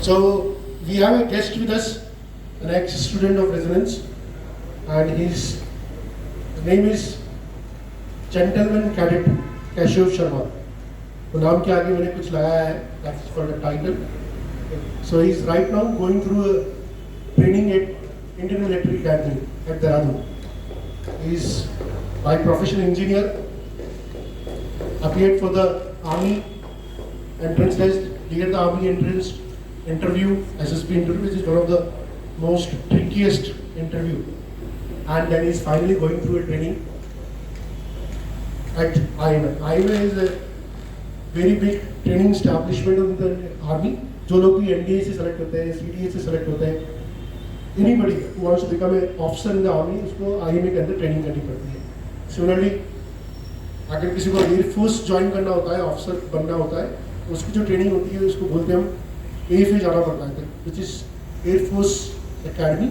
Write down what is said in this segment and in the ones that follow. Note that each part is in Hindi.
So we have a guest with us, an ex-student of Resonance, and his name is Gentleman Cadet Keshav Sharma. तो नाम के आगे मैंने कुछ लगाया है, that's for the title. So he is right now going through a training at Indian Military Academy at Dehradun. He is by profession engineer, appeared for the Army entrance test, cleared the Army entrance interview, SSP interview, which is one of the most trickiest interview. And then he is finally going through a training at IMA. IMA is a very big training establishment of the Army. जो लोग भी NDA से select होते हैं, CDA से select होते हैं, anybody who wants to become an officer in the Army, उसको IMA के अंदर training करनी पड़ती है. Similarly, अगर किसी को Air Force ज्वाइन करना होता है, ऑफिसर बनना होता है, उसकी जो ट्रेनिंग होती है उसको बोलते हैं हम AFA जाना पड़ता है, which is Air Force Academy.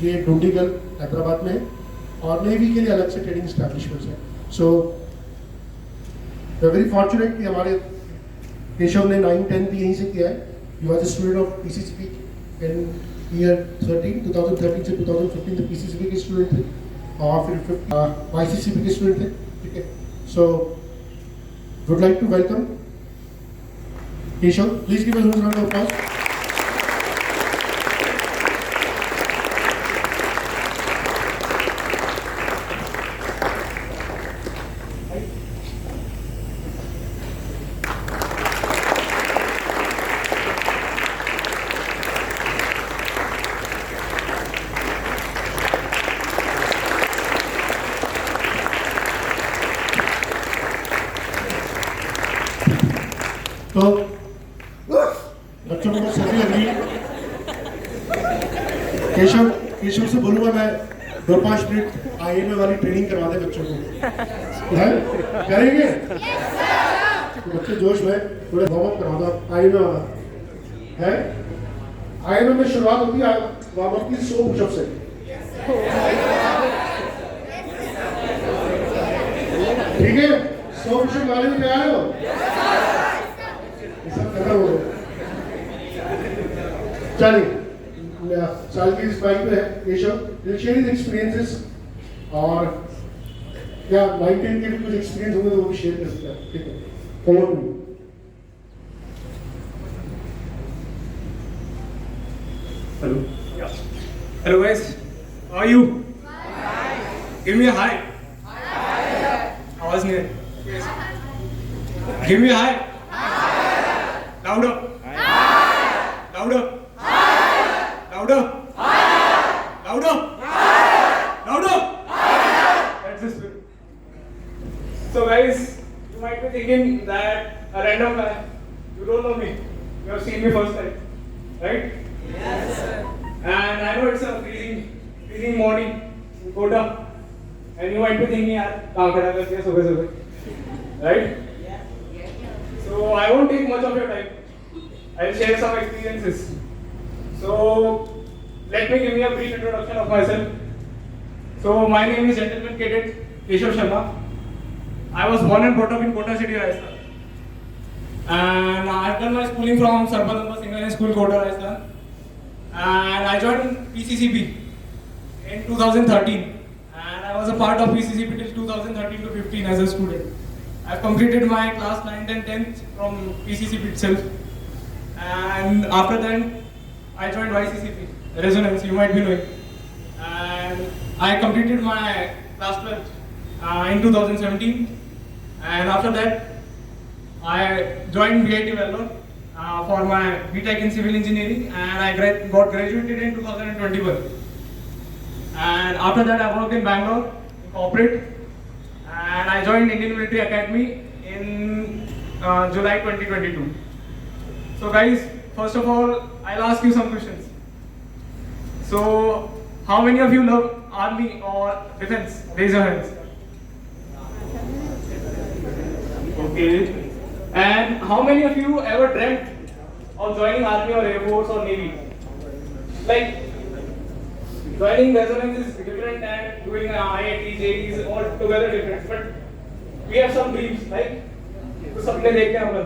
ये डुंडीगल हैदराबाद में है और नेवी के लिए अलग से ट्रेनिंग एस्टैब्लिशमेंट्स हैं. So we are very fortunate कि हमारे केशव ने 9-10 भी यहीं से किया है. He was a student of PCCB in year 2013 से 2015 तक PCCB के स्टूडेंट थे और फिर YCCB के स्टूडेंट थे. ठीक है. So would like to welcome Keshav. Please give a round of applause. तो बच्चों को सर्दी लग रही है. केशव से बोलूँगा मैं 2-5 मिनट IMA वाली ट्रेनिंग करवा दे बच्चों को. है करेंगे? तो बच्चे जोश में थोड़े वार्म अप करवा दो. IMA वाला है. IMA में शुरुआत होती है वार्म अप की 100 पुशअप से. ठीक है. 100 पुशअप वाले में तैयार हो? चलिए साल की इस बाइक पे है केशव. शेयर हिज एक्सपीरियंसेस और क्या 9-10 के भी कुछ एक्सपीरियंस होंगे तो वो भी शेयर कर सकते हैं. ठीक है. Over to. Hello. Hello guys. How are you? Hi. Give me a hi. Hi. आवाज नहीं है. Give me a hi. Louder. Louder. Louder. Louder. Louder. That's the spirit. So guys, you might be thinking that a random guy, you don't know me, you have seen me first time, right? Yes sir. And I know it's a freezing morning in Kota, and you might be thinking, यार काम खड़ा करके सुबह, right? So I won't take much of your time. I'll share some experiences. So let me give you a brief introduction of myself. So my name is Gentleman Cadet Keshav Sharma. I was born and brought up in Kota City, Rajasthan. And I've done my schooling from Sarpadamba Singhania School, Kota, Rajasthan. And I joined PCCB in 2013. And I was a part of PCCB till 2013 to 15 as a student. I've completed my class 9th and 10th from PCCB itself, and after that I joined YCCB, Resonance, you might be knowing, and I completed my class 12th in 2017, and after that I joined VIT Vellore for my BTech in Civil Engineering, and I got graduated in 2021, and after that I worked in Bangalore in corporate. And I joined Indian Military Academy in July 2022. So guys, first of all, I'll ask you some questions. So, how many of you love army or defense? Raise your hands. Okay. And how many of you ever dreamt of joining army or air force or navy? Like, joining Resonance is different and doing IIT, JEE is all together different. But we have some dreams, right? तो सपने देखते हैं अपन.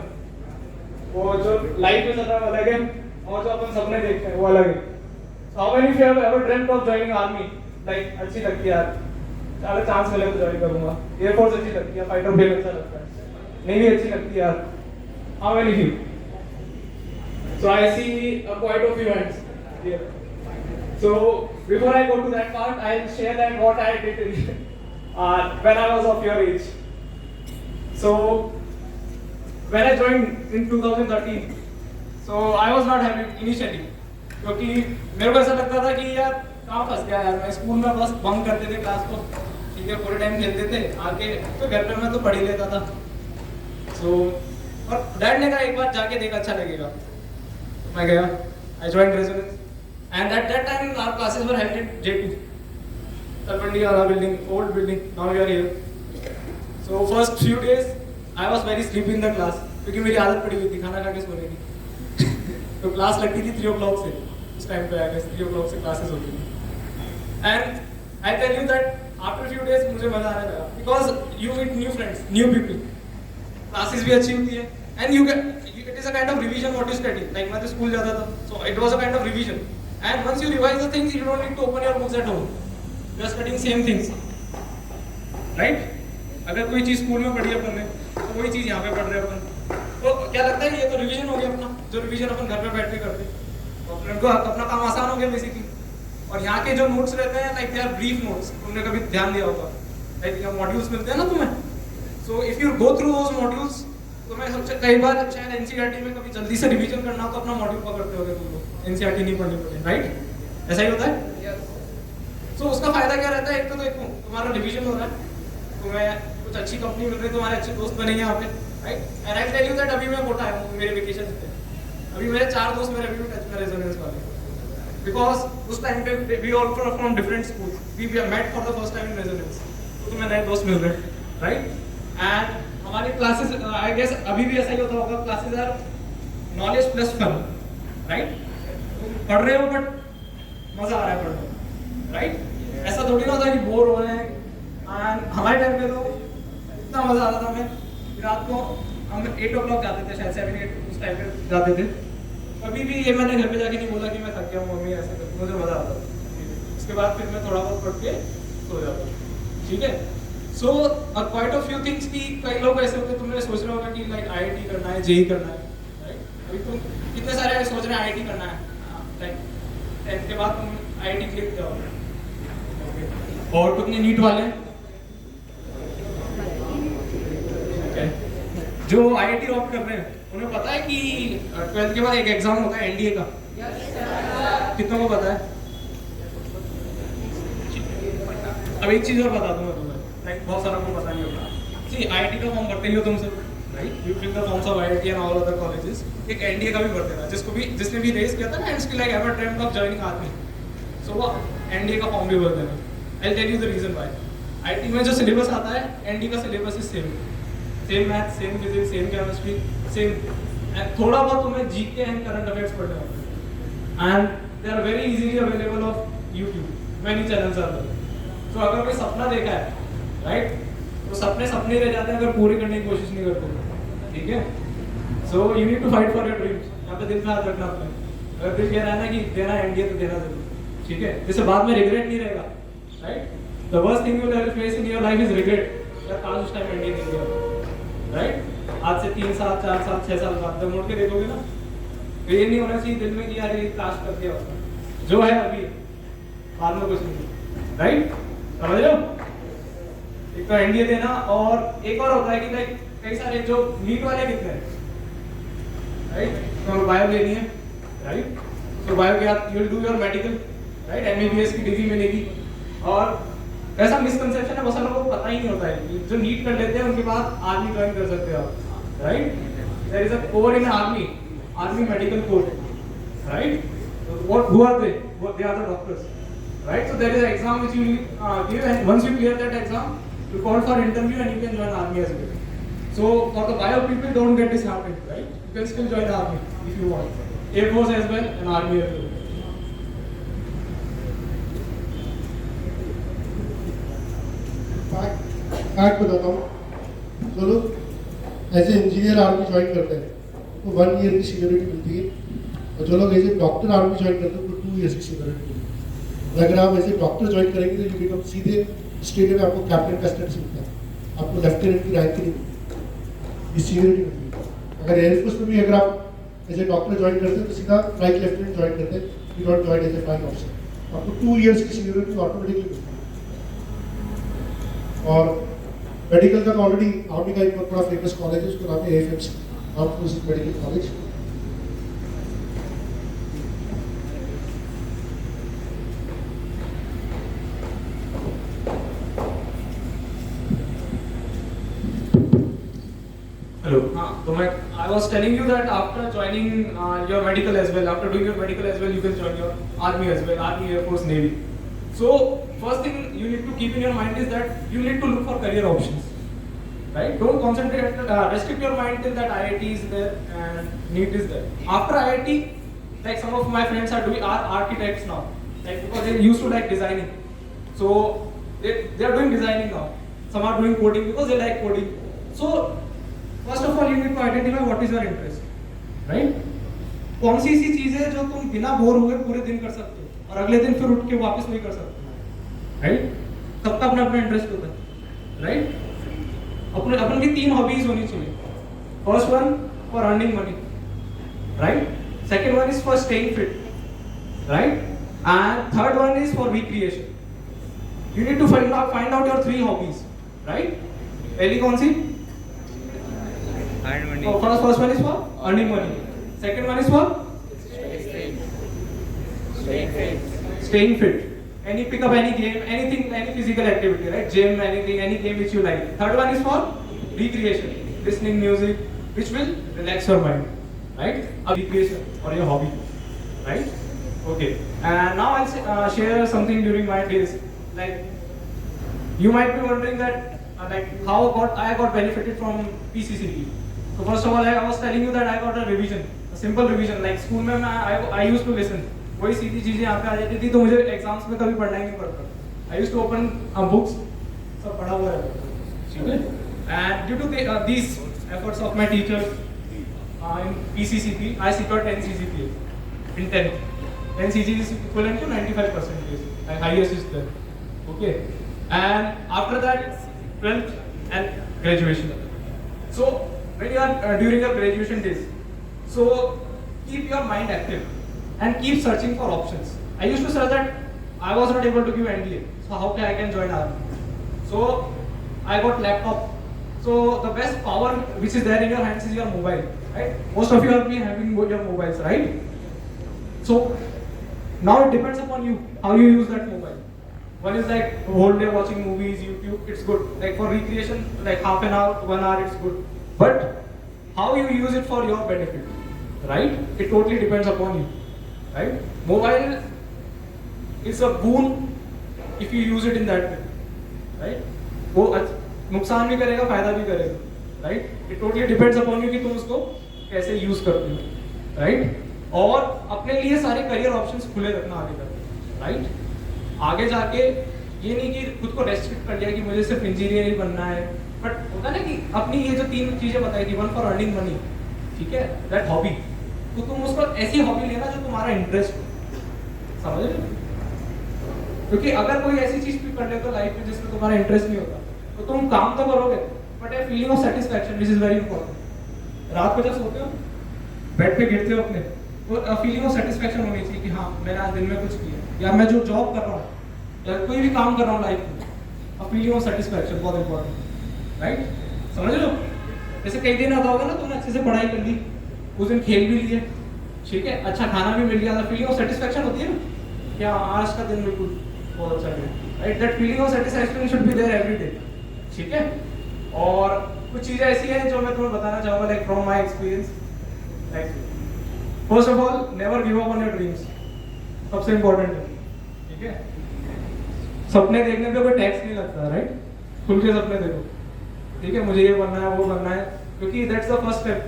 वो जो लाइफ में चल रहा है अलग है और जो अपन सपने देखते हैं वो अलग है. How many of you have ever dreamt of joining army? Like अच्छी लगती है यार, अगर चांस मिले तो ज्वाइन करूंगा. एयरफोर्स अच्छी लगती है, फाइटर प्लेन अच्छा लगता है, नेवी अच्छी लगती है यार. How many of you? So I see quite a few hands here. So before I go to that part, I'll share that what I did when I was of your age. So when I joined in 2013, so I was not having initially, क्योंकि मेरे को ऐसा लगता था कि यार कहाँ फंस गया यार. मैं स्कूल में बस बंक करते थे क्लास को, ठीक है, पूरे टाइम खेलते थे, आके तो घर पे मैं तो पढ़ ही लेता था. सो और डैड ने कहा एक बार जाके देख, अच्छा लगेगा. मैं गया, I joined Resonance, and at that time our classes were held in J2, Talwandi वाला building, old building. Now we are here. So first few days I was very sleepy in the class, क्योंकि मेरी आदत पड़ी हुई थी खाना खा के सोने की. तो क्लास लगती थी 3 o'clock से, उस टाइम पे आया 3 o'clock से क्लासेस होती थी. And I tell you that after few days मुझे मजा आने लगा, because you meet new friends, new people. Classes भी अच्छी होती है, and you get, it is a kind of revision what you study. Like मैं तो स्कूल जाता था, so it was a kind of revision. And once you revise the things, you don't need to open your books at home, you are studying same things, right. अगर कोई चीज स्कूल में पढ़ी अपन ने, तो वही चीज यहाँ पे पढ़ रहे हैं अपन, तो क्या लगता है कि ये तो रिवीजन हो गया अपना, जो रिवीजन अपन घर पे बैठ के करते हैं, तो अपना काम आसान हो गया बेसिकली. और यहाँ के जो नोट्स रहते हैं, like they are brief notes. तुमने कभी ध्यान दिया होगा, लाइक मॉड्यूल्स मिलते हैं ना तुम्हें, so if you go through those modules, तो मैं सोचा कई बार शायद एनसीईआरटी में कभी जल्दी से रिवीजन करना हो तो अपना मॉड्यूल पकड़ते होगे तुम लोग, एनसीईआरटी नहीं पढ़नी पड़े, राइट. ऐसा ही होता है. सो उसका फायदा क्या रहता है, एक तो देखो तुम्हारा रिवीजन हो रहा है, तुम्हें कुछ अच्छी कंपनी मिल रही है, तुम्हारे अच्छे दोस्त बनेंगे यहाँ पे, right. And I tell you that अभी मैं कोटा आया हूँ मेरे वेकेशन पे, अभी मेरे 4 दोस्त मेरे अभी भी टच में रेजोनेंस वाले, बिकॉज उस टाइम पे we all from different schools, we met for the first time in Resonance, तो तुम्हें नए दोस्त मिल रहे हैं, राइट. एंड हमारी क्लासेस आई गेस अभी भी ऐसा ही होता होगा, classes are knowledge plus fun, right. पढ़ रहे हो बट मजा आ रहा है पढ़ने में, राइट. ऐसा थोड़ी ना होता है कि बोर हो रहे हैं. एंड हमारे टाइम पे तो इतना मजा आता था, मैं रात को हम 8 o'clock जाते थे, शायद 7-8 उस टाइम पे जाते थे. कभी भी ये मैंने घर पे जाके नहीं बोला कि मैं थक गया हूँ मम्मी, ऐसे करके मुझे मजा आता था. उसके बाद फिर मैं थोड़ा बहुत पढ़ के सो जाता, ठीक है. So quite a few things की कई लोग ऐसे होते हैं, तुमने सोच रहे होगा कि लाइक आईआईटी करना है, जेई करना है, राइट. अभी तुम कितने सारे सोच रहे हैं आईआईटी करना है, लाइक 10th के बाद तुम आईआईटी क्लिक जाओगे, और कितने नीट वाले जो आईआईटी ऑप्ट कर रहे हैं, उन्हें पता है कि 12th के बाद एक एग्जाम होता है एनडीए का. कितनों को पता है? अब एक चीज और बता दूं मैं तुम्हें, लाइक बहुत सारा को पता नहीं होगा. सी आईआईटी का फॉर्म भरते ही हो तुम सब, right. You fill the forms of IIT and all other colleges. एक एनडीए का भी भर देना, जिसने भी रेस किया था ना, and like ever dreamed of joining army, so वो एनडीए का फॉर्म भी भर देना. I will tell you the reason why. IIT में जो सिलेबस आता है, एनडीए का syllabus is same math, same physics, same chemistry, same. And थोड़ा बहुत तुम्हें जीके एंड करंट अफेयर्स पढ़ने होते हैं, and they are very easily available of YouTube, many channels are there. तो अगर कोई सपना देखा है, राइट, तो सपने रह जाते हैं अगर पूरे करने की कोशिश नहीं करते, ठीक है. So you need to fight for your dreams. यहाँ पे दिल में हाथ रखना अपने. अगर दिल कह रहा है ना कि देना एनडीए, तो देना जरूर, ठीक है. जिससे बाद में रिग्रेट नहीं रहेगा, right. The worst thing you will face in your life is regret, यार काश उस टाइम एनडीए नहीं दिया, राइट. आज से 3 साल 4 साल 6 साल बाद जब मुड़ के देखोगे ना, तो ये नहीं होना चाहिए दिल में कि यार ये काश कर दिया होता. जो है अभी, बाद में कुछ नहीं, राइट. समझ रहे हो. एक तो एनडीए देना, और एक और होता है कि लाइक कई सारे जो नीट वाले कितने हैं, राइट. तो बायो लेनी है, राइट. तो बायो के बाद you will do your medical, right. MBBS की डिग्री मिलेगी. और ऐसा मिसकंसेप्शन है, बहुत सारे लोगों को पता ही नहीं होता है, जो नीट कर लेते हैं उनके बाद आर्मी ज्वाइन कर सकते हो आप, right. There is a corps in army medical corps, right. What who are they are the doctors, right. So there is a exam which you give, and once you clear that exam, you call for interview and you can join army as well. So for the bio people, don't get disheartened, right? You can still join the army if you want. Air Force as well and army as well. Fact बताता हूँ. जो लोग as a engineer army join करते हैं, तो 1 ईयर की सिक्योरिटी मिलती है. और जो लोग as a doctor army join करते हैं उनको 2 ईयर्स की सीनियरिटी मिलती है। अगर आप एज ए डॉक्टर ज्वाइन करेंगे तो यू बिकम सीधे स्टेट में आपको कैप्टन का स्टेटस मिलता है, आपको लेफ्टिनेंट की रैंक नहीं मिलती, ये सीनियरिटी मिलती है। अगर एयरफोर्स में भी अगर आप एज ए डॉक्टर ज्वाइन करते हैं तो सीधा फ्लाइट लेफ्टिनेंट ज्वाइन करते हैं, you not join as a flight officer, आपको 2 ईयर्स की सीनियरिटी ऑटोमेटिकली मिलती है। और मेडिकल का ऑलरेडी आर्मी का एक बहुत बड़ा फेमस कॉलेज है, उसका नाम है AFMC, armed forces medical college. Hello. So I was telling you that after joining your medical as well, after doing your medical as well, you can join your army as well, army, air force, navy. So first thing you need to keep in your mind is that you need to look for career options, right? Don't concentrate, restrict your mind till that IIT is there and NEET is there. After IIT, like some of my friends are architects now, like because they used to like designing, so they are doing designing now. Some are doing coding because they like coding. So first of all, you need to identify what is your interest, right? कौन सी ऐसी चीज है जो तुम बिना बोर हुए पूरे दिन कर सकते हो और अगले दिन फिर उठ के वापस नहीं कर सकते, राइट? सबका अपना अपना इंटरेस्ट होता है, राइट? अपन की 3 हॉबीज होनी चाहिए. First one for earning money, right? Second one is for staying fit, right? And third one is for recreation. You need to find out your 3 hobbies, right? पहली कौन सी? earn money. So first one is for earning money. Second one is for staying fit. Any pick up any game, anything, any physical activity, right? Gym, anything, any game which you like. Third one is for recreation, listening music, which will relax your mind, right? A recreation or your hobby, right? Okay. And now I'll share something during my days. Like you might be wondering that like how I got benefited from PCCP. So first of all, I was telling you that I got a revision, a simple revision. Like school में I used to listen. वही सीधी चीजें यहाँ पे आ जाती थी तो मुझे एग्जाम्स में कभी पढ़ना ही नहीं पड़ता. I used to open books, सब पढ़ा हुआ रहता, ठीक है? And due to these efforts of my teachers in PCCP, I secured 10 CGPA in 10th. 10 CGPA is equivalent to 95%. Like highest is there. Okay. And after that, 12th and graduation. So when you are during your graduation days, so keep your mind active and keep searching for options. I used to search that I was not able to give NDA, so how I can join army? So I got laptop. So the best power which is there in your hands is your mobile, right? Most of you are having your mobiles, right? So now it depends upon you how you use that mobile. One is like whole day watching movies, YouTube, it's good. Like for recreation, like half an hour, 1 hour, it's good. But how you use it for your benefit, right? It totally depends upon you, right? Mobile is a boon if you use it in that way, right? वो नुकसान भी करेगा, फायदा भी करेगा, right? It totally depends upon you कि तुम उसको कैसे use करते हो, right? और अपने लिए सारे करियर ऑप्शंस खुले रखना आगे जाके, right? आगे जाके ये नहीं कि खुद को रेस्ट्रिक्ट कर लिया कि मुझे सिर्फ इंजीनियर ही बनना है, बट होता ना कि अपनी ये जो 3 चीजें बताई थी, वन फॉर अर्निंग मनी, ठीक है, दैट हॉबी, तो तुम उसको ऐसी हॉबी लेना जो तुम्हारा इंटरेस्ट हो, समझ रहे हो? क्योंकि अगर कोई ऐसी चीज भी कर ले तो लाइफ में जिसमें तुम्हारा इंटरेस्ट नहीं होता तो तुम काम तो करोगे but a feeling of satisfaction which is very important. रात को जब सोते हो, बेड पे गिरते हो अपने, तो फीलिंग ऑफ सेटिस्फैक्शन होनी चाहिए कि हाँ मैंने आज दिन में कुछ किया, या मैं जो जॉब कर रहा हूँ या कोई भी काम कर रहा हूँ लाइफ में, अ फीलिंग ऑफ सेटिस्फैक्शन बहुत इंपॉर्टेंट, राइट? समझ लो, जैसे कई दिन आता होगा ना तुमने अच्छे से पढ़ाई कर ली, उस दिन खेल भी लिए, ठीक है, अच्छा खाना भी मिल गया, फीलिंग ऑफ सेटिस्फैक्शन होती है ना कि आज का दिन बिल्कुल बहुत अच्छा गया, right? That feeling of satisfaction should be there every day, ठीक है? और कुछ चीजें ऐसी हैं जो मैं तुम्हें बताना चाहूँगा, like from my experience. Like first of all, never give up on your dreams, सबसे इंपॉर्टेंट है, ठीक है? सपने देखने पे कोई टैक्स नहीं लगता, राइट? खुल के सपने देखो, ठीक है? मुझे ये बनना है, वो बनना है, क्योंकि दैट्स द फर्स्ट स्टेप.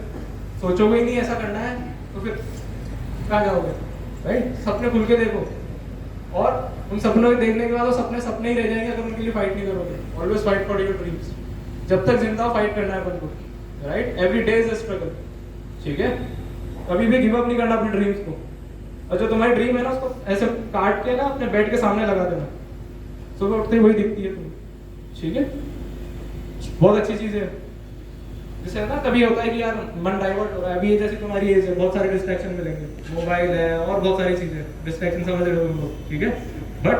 सोचोगे ही नहीं ऐसा करना है तो फिर कहाँ जाओगे, राइट? सपने खुल के देखो, और उन सपनों को देखने के बाद वो सपने सपने ही रह जाएंगे अगर उनके लिए फाइट नहीं करोगे. Always fight for your dreams. जब तक जिंदा फाइट करना है अपन को, right? Every day is a struggle, ठीक है? कभी भी गिव अप नहीं करना अपने ड्रीम्स को, और जो तुम्हारी ड्रीम है ना उसको ऐसे काट के ना अपने बेड के सामने लगा देना, सुबह उठते ही वही दिखती है तुम्हें, ठीक है? बहुत अच्छी चीज है। जैसे ना कभी होता है कि यार मन डाइवर्ट हो रहा है, अभी ये जैसे तुम्हारी एज है, बहुत सारे डिस्ट्रैक्शन मिलेंगे, मोबाइल है और बहुत सारी चीजें, डिस्ट्रैक्शन समझ रहे हो तुम लोग, ठीक है? बट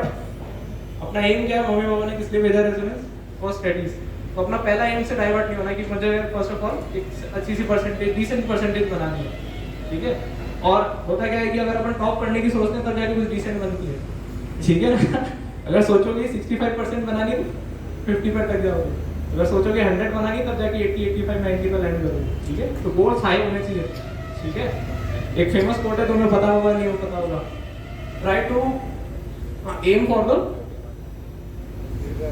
अपना एम क्या है, मम्मी पापा ने किस लिए भेजा रेजोनेंस? For studies. तो अपना पहला एम से डाइवर्ट नहीं होना कि मुझे फर्स्ट ऑफ ऑल एक अच्छी सी परसेंटेज, डिसेंट परसेंटेज बनानी है, ठीक है? और होता क्या है कि अगर अपन टॉप करने की सोचते हैं तब जाके कुछ डिसेंट बनती है, ठीक है ना? अगर सोचोगे 65% बनानी है तो 50 पर तक जाओगे, अगर सोचोगे 100 बनानी तब जाके 80, 85, 90 पर लैंड करोगे, ठीक है? तो गोल्स हाई होने चाहिए, ठीक है? एक फेमस कोट है, तुम्हें पता होगा नहीं हो पता होगा, try to aim for the,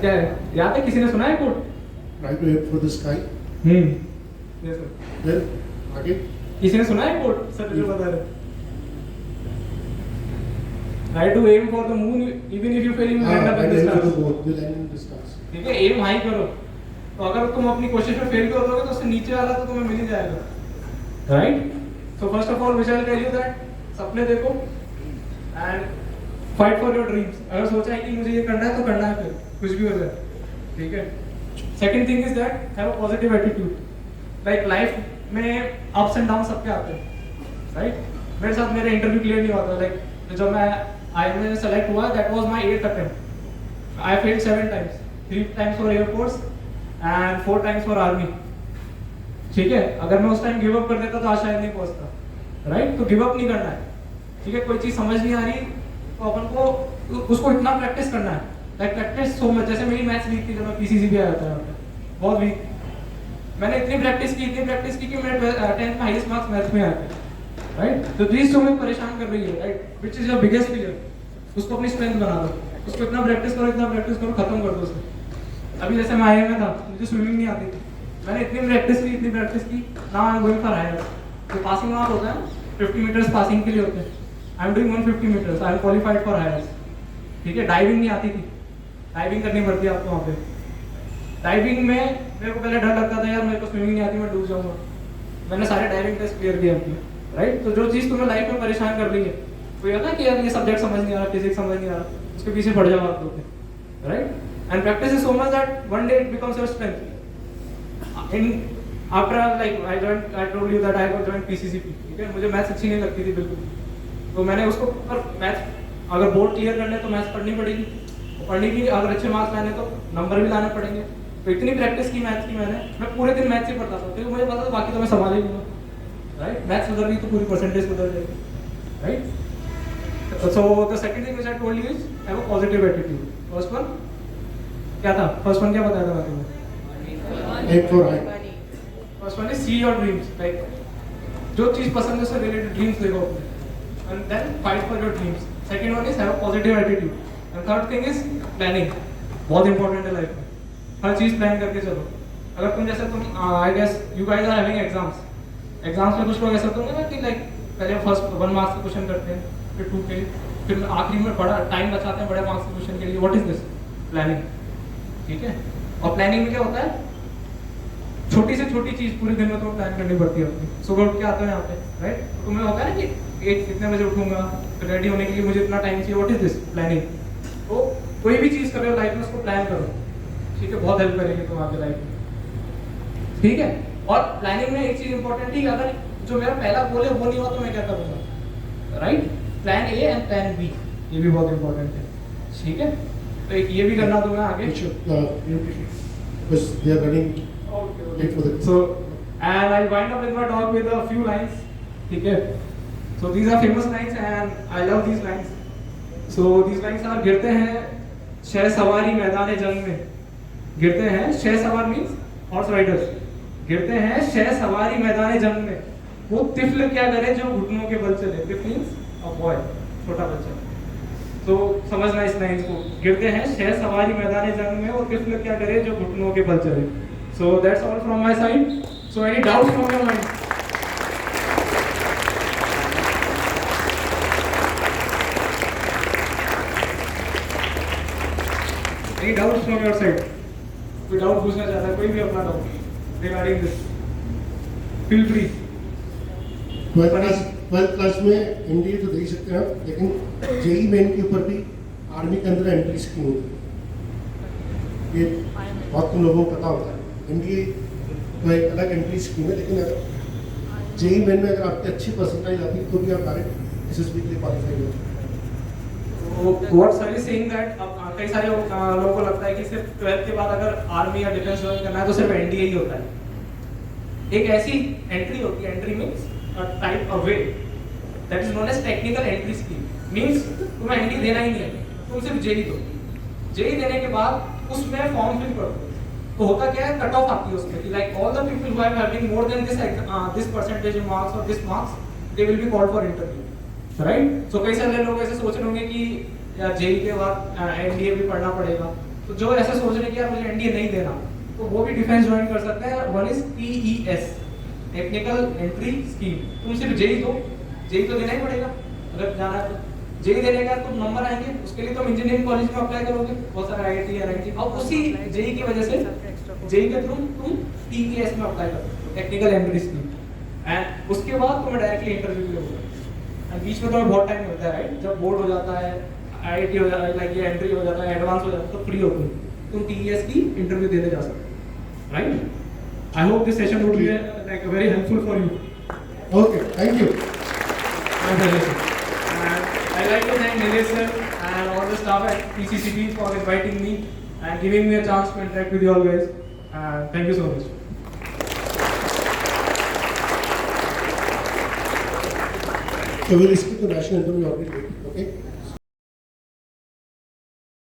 क्या है याद है, किसी ने सुना है quote? Try to aim for the sky. Yes sir. Then आगे किसी ने सुना है कोट? सर जो बता रहे, try to aim for the moon even if you fail you land up in the stars, you land in the stars. ठीक है? एम हाई करो, तो अगर तुम अपनी कोशिश में फेल कर दोगे तो उससे नीचे वाला तो तुम्हें मिल ही जाएगा, right? So first of all which I tell you that सपने देखो and fight for your dreams. अगर सोचा है कि मुझे ये करना है तो करना है, फिर कुछ भी हो जाए, ठीक है? Second thing is that have a positive attitude. Like life में अप्स एंड डाउन सबके आते हैं, राइट? मेरे साथ मेरा इंटरव्यू क्लियर नहीं हुआ था, लाइक जब मैं आईएमए में सेलेक्ट हुआ, that was my 8th attempt. I failed 7 times, 3 times for air force and 4 times for army, ठीक है? अगर मैं उस टाइम गिव अप कर देता तो आज शायद नहीं पहुंचता, राइट? तो गिव अप नहीं करना है, ठीक है? कोई चीज समझ नहीं आ रही तो अपन को उसको इतना प्रैक्टिस करना है, लाइक प्रैक्टिस सो मच। जैसे मेरी मैथ्स वीक थी जब मैं पीसीसी भी आया था, बहुत वीक, मैंने इतनी प्रैक्टिस की कि मेरे 10th में हाईएस्ट मार्क्स मैथ्स में आए थे, राइट? तो चीज तुम्हें परेशान कर रही है, right? Which is your biggest fear, उसको अपनी स्ट्रेंथ बना दो, उसको इतना प्रैक्टिस करो, खत्म कर दो उसे। अभी जैसे मैं आईएम में था, मुझे स्विमिंग नहीं आती थी, मैंने इतनी प्रैक्टिस की, now I am going for higher. तो पासिंग मार्क होता है 50 मीटर्स पासिंग के लिए होते हैं, I am doing 150 metres, I am qualified for higher, ठीक है? डाइविंग नहीं आती थी, डाइविंग करनी पड़ती है आपको वहाँ पे। डाइविंग में मेरे को पहले डर लगता था, यार मेरे को स्विमिंग नहीं आती, मैं डूब जाऊंगा। मैंने सारे डाइविंग टेस्ट क्लियर किए अपने, राइट? तो जो चीज़ तुम्हें लाइफ में परेशान कर रही है, कोई होता है कि यार ये सब्जेक्ट समझ नहीं आ रहा, फिजिक्स समझ नहीं आ रहा, उसके पीछे पड़ जाओ आप लोग, right? And practice is so much that one day it becomes your strength. In after like I told you that I have joined PCCP, ठीक है? मुझे मैथ्स अच्छी नहीं लगती थी बिल्कुल, तो मैंने उसको, पर मैथ्स अगर बोर्ड क्लियर करना है तो मैथ्स पढ़नी पड़ेगी, पढ़ने की अगर अच्छे मार्क्स लाने तो नंबर भी लाने पड़ेंगे। तो इतनी प्रैक्टिस की मैथ्स की मैं पूरे दिन मैथ्स ही पढ़ता था, क्योंकि मुझे पता था बाकी तो मैं संभाल ही लूँगा, राइट? मैथ्स सुधर गई तो पूरी परसेंटेज सुधर जाएगी, right? So the second thing which I told you is have a positive attitude. First one क्या था? फर्स्ट वन क्या बताया था मैं तुम्हें? aim for high. First one is see your dreams, like जो चीज पसंद है उससे रिलेटेड ड्रीम्स देखो अपने, and then fight for your dreams. Second one is have a positive attitude, and third thing is planning. बहुत इंपॉर्टेंट है लाइफ में, हर चीज प्लान करके चलो। अगर तुम जैसे तुम I guess you guys are having exams में कुछ लोग ऐसा होंगे ना कि लाइक पहले फर्स्ट 1 मार्क्स के क्वेश्चन करते हैं, फिर 2 के, फिर आखिरी में बड़ा टाइम बचाते हैं बड़े मार्क्स के क्वेश्चन के लिए। What is this? प्लानिंग, ठीक है? और प्लानिंग में क्या होता है, छोटी से छोटी चीज पूरे दिन में तुम्हें प्लान करनी पड़ती है अपनी। सुबह उठ के आते हो यहाँ पे, राइट? तो तुम्हें होता है ना कि इतने बजे उठूंगा, फिर रेडी होने के लिए मुझे इतना टाइम चाहिए। What is this? प्लानिंग। तो कोई भी चीज कर रहे हो लाइफ में उसको प्लान करो, ठीक है? बहुत हेल्प करेगी तुम्हारे लाइफ में, ठीक है? और प्लानिंग में एक चीज इंपॉर्टेंट है, अगर जो मेरा पहला गोल है वो नहीं हुआ तो मैं क्या करूंगा, right? Plan A and plan B, ये भी बहुत इंपॉर्टेंट है, ठीक है? तो एक ये भी करना दूंगा आगे, Because they are running late for the. so and I'll wind up with my talk with a few lines, ठीक है? So these are famous lines and I love these lines. So these lines are गिरते हैं शह सवारी मैदान जंग में, गिरते हैं शह सवार मीन्स हॉर्स राइडर्स, गिरते हैं शह सवारी मैदान जंग में, वो तिफल क्या करे जो घुटनों के बल चले। तिफल मीन्स अ बॉय, छोटा बच्चा। तो समझना इस लाइन को, गिरते हैं शह सवारी मैदान जंग में, और तिफल क्या करे जो घुटनों के बल चले। So that's all from my side. So any doubts from your mind? Any doubts from your side? कोई डाउट पूछना चाहता है, कोई भी अपना doubt regarding this, feel free. Twelfth class में एनडीए तो दे ही सकते हैं आप, लेकिन जेई मेन के ऊपर भी आर्मी के अंदर एंट्री स्कीम होती है। ये बहुत कम लोगों को पता होता है। एनडीए तो एक अलग एंट्री स्कीम है, लेकिन अगर जेई मेन में अगर आपकी अच्छी परसेंटाइज आती है तो भी आप डायरेक्ट एसएसबी के लिए क्वालिफाई होते हैं। What sir is saying that अब कई सारे लोगों को लगता है कि सिर्फ 12th के बाद अगर आर्मी या डिफेंस ज्वाइन करना है तो सिर्फ एनडीए ही होता है। एक ऐसी एंट्री होती है, entry means a type a way that is known as technical entry scheme. Means तुम्हें एनडीए देना ही नहीं है, तुम सिर्फ जेई दो। जेई देने के बाद उसमें फॉर्म फिल कर दो, तो होता क्या है, कट ऑफ आती है उसमें कि like all the people who have having more than this percentage in marks और this marks they will be called for interview, right. So कई सारे लोग ऐसे सोच रहे होंगे कि यार जेई के बाद एनडीए भी पढ़ना पड़ेगा, तो जो ऐसे सोच रहे हैं कि यार मुझे एनडीए नहीं देना, तो वो भी डिफेंस ज्वाइन कर सकते हैं। One is TES, technical entry scheme. तुम सिर्फ जेई दो, जेई तो देना ही पड़ेगा अगर जाना है तो। जेई देने का तुम नंबर आएंगे, उसके लिए तुम इंजीनियरिंग कॉलेज में अप्लाई करोगे, बहुत सारे आईआईटी एनआईटी, और उसी जेई की वजह से जेई के थ्रू तुम टीईएस में अप्लाई करोगे, टेक्निकल एंट्री स्कीम। एंड उसके बाद तुम्हें डायरेक्टली इंटरव्यू के लिए होगा। एंड बीच में तो बहुत टाइम होता है, राइट। जब बोर्ड हो जाता है, आईआईटी हो जाता है, लाइक ये एंट्री हो जाता है, एडवांस हो जाता है, तो फ्री हो तुम टीईएस की इंटरव्यू देने जा सकते हो, right. I hope this session would be like very helpful for you. Okay, thank you. My pleasure, sir. And I like to thank Nilesh sir and all the staff at PCCB for inviting me and giving me a chance to interact with you all guys. And thank you so much. So we'll skip the national anthem, we already did, okay?